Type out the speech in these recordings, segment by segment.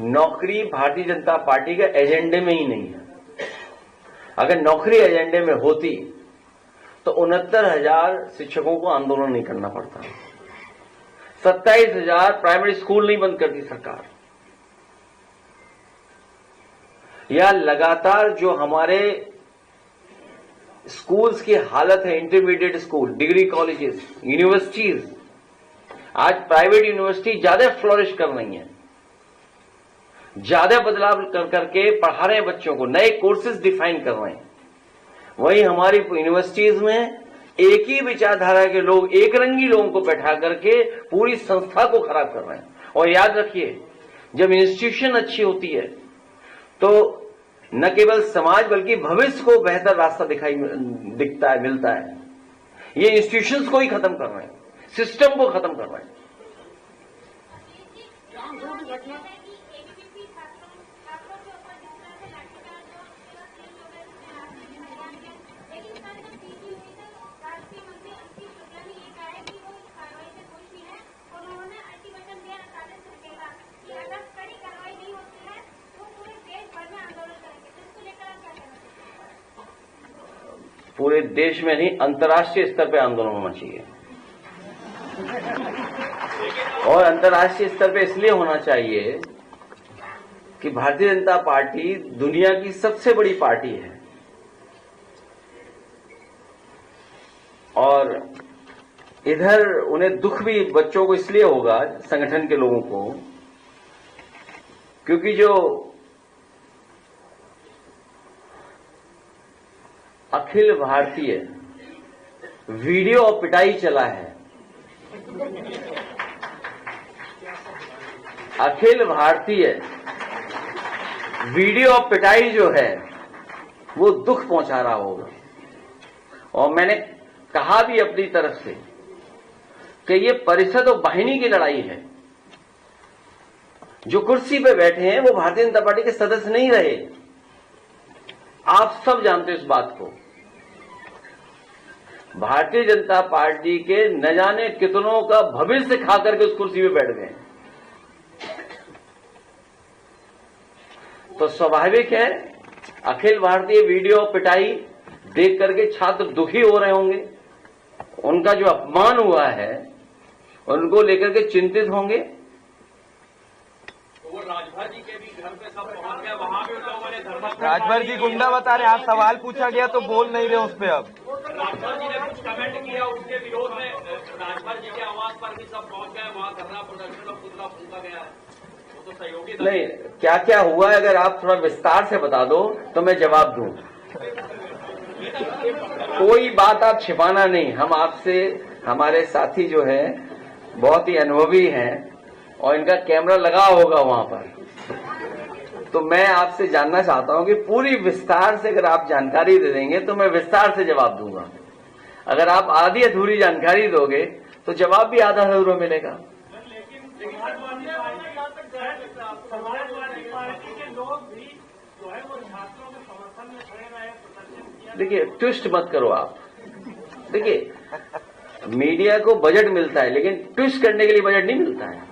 नौकरी भारतीय जनता पार्टी के एजेंडे में ही नहीं है। अगर नौकरी एजेंडे में होती तो 69,000 शिक्षकों को आंदोलन नहीं करना पड़ता, 27,000 प्राइमरी स्कूल नहीं बंद करती सरकार, या लगातार जो हमारे स्कूल्स की हालत है, intermediate school, degree colleges, universities, आज प्राइवेट यूनिवर्सिटी ज्यादा फ्लोरिश कर रही हैं, ज्यादा बदलाव कर करके पढ़ा रहे हैं बच्चों को, नए कोर्सेज डिफाइन कर रहे हैं। वहीं हमारी यूनिवर्सिटीज में एक ही विचारधारा के लोग, एक रंगी लोगों को बैठा करके पूरी संस्था को खराब कर रहे हैं। और याद रखिए, जब इंस्टीट्यूशन अच्छी होती है तो न केवल समाज बल्कि भविष्य को बेहतर रास्ता दिखता है, मिलता है। ये इंस्टीट्यूशंस को ही खत्म कर रहे हैं, सिस्टम को खत्म कर रहे हैं। पूरे देश में नहीं, अंतर्राष्ट्रीय स्तर पे आंदोलन होना चाहिए। और अंतर्राष्ट्रीय स्तर पे इसलिए होना चाहिए कि भारतीय जनता पार्टी दुनिया की सबसे बड़ी पार्टी है और इधर उन्हें दुख भी बच्चों को इसलिए होगा, संगठन के लोगों को, क्योंकि जो अखिल भारतीय वीडियो पिटाई चला है, अखिल भारतीय वीडियो पिटाई जो है वो दुख पहुंचा रहा होगा। और मैंने कहा भी अपनी तरफ से कि ये परिषद और वाहिनी की लड़ाई है। जो कुर्सी पे बैठे हैं वो भारतीय जनता पार्टी के सदस्य नहीं रहे, आप सब जानते हैं इस बात को। भारतीय जनता पार्टी के न जाने कितनों का भविष्य खा करके उस कुर्सी पे बैठ गए। तो स्वाभाविक है अखिल भारतीय वीडियो पिटाई देख करके छात्र दुखी हो रहे होंगे, उनका जो अपमान हुआ है उनको लेकर के चिंतित होंगे। वो राजभर जी के भी घर पे सब पहुंच गया, वहां भी लोगों ने राजभर जी गुंडा बता रहे हैं, आप सवाल पूछा गया तो बोल नहीं रहे उस पर। अब राजभर जी ने कुछ कमेंट किया, उसके विरोध में राजभर जी के आवास पर भी सब पहुंच गए, वहां धरना प्रदर्शन और पुतला फूंका गया है। वो तो सहयोगी नहीं, क्या क्या हुआ है अगर आप थोड़ा विस्तार से बता दो तो मैं जवाब दूं। कोई बात आप छिपाना नहीं। हम आपसे, हमारे साथी जो है बहुत ही अनुभवी हैं और इनका कैमरा लगा होगा वहां पर, तो मैं आपसे जानना चाहता हूं कि पूरी विस्तार से अगर आप जानकारी दे देंगे तो मैं विस्तार से जवाब दूंगा। अगर आप आधी अधूरी जानकारी दोगे तो जवाब भी आधा अधूरा मिलेगा। देखिए, ट्विस्ट मत करो आप। देखिए, मीडिया को बजट मिलता है लेकिन ट्विस्ट करने के लिए बजट नहीं मिलता है।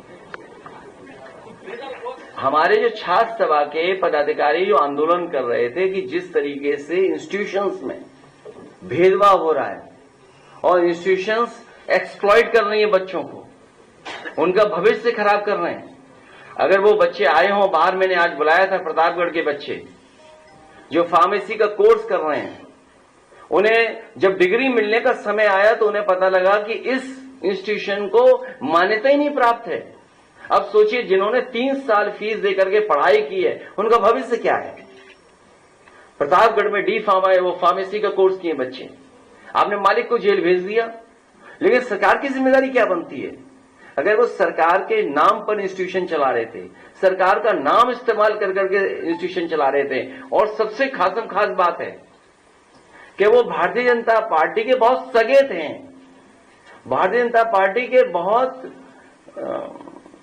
हमारे जो छात्र सभा के पदाधिकारी जो आंदोलन कर रहे थे कि जिस तरीके से इंस्टीट्यूशंस में भेदभाव हो रहा है और इंस्टीट्यूशंस एक्सप्लॉइट कर रही है बच्चों को, उनका भविष्य खराब कर रहे हैं। अगर वो बच्चे आए हों बाहर, मैंने आज बुलाया था प्रतापगढ़ के बच्चे जो फार्मेसी का कोर्स कर रहे हैं, उन्हें जब डिग्री मिलने का समय आया तो उन्हें पता लगा कि इस इंस्टीट्यूशन को मान्यता ही नहीं प्राप्त है। अब सोचिए, जिन्होंने 3 साल फीस देकर के पढ़ाई की है उनका भविष्य क्या है। प्रतापगढ़ में डी फार्मा है, वो फार्मेसी का कोर्स किए बच्चे, आपने मालिक को जेल भेज दिया। लेकिन सरकार की जिम्मेदारी क्या बनती है? अगर वो सरकार के नाम पर इंस्टीट्यूशन चला रहे थे, सरकार का नाम इस्तेमाल कर करके इंस्टीट्यूशन चला रहे थे, और सबसे खास बात है कि वो भारतीय जनता पार्टी के बहुत सगे थे, भारतीय जनता पार्टी के बहुत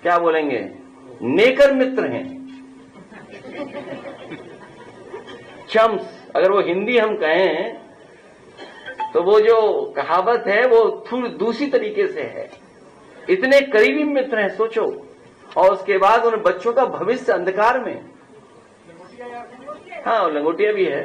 क्या बोलेंगे, नेकर मित्र हैं, चम्स। अगर वो हिंदी हम कहें तो वो जो कहावत है वो थोड़ी दूसरी तरीके से है। इतने करीबी मित्र हैं, सोचो। और उसके बाद उन बच्चों का भविष्य अंधकार में। हाँ, लंगोटिया भी है।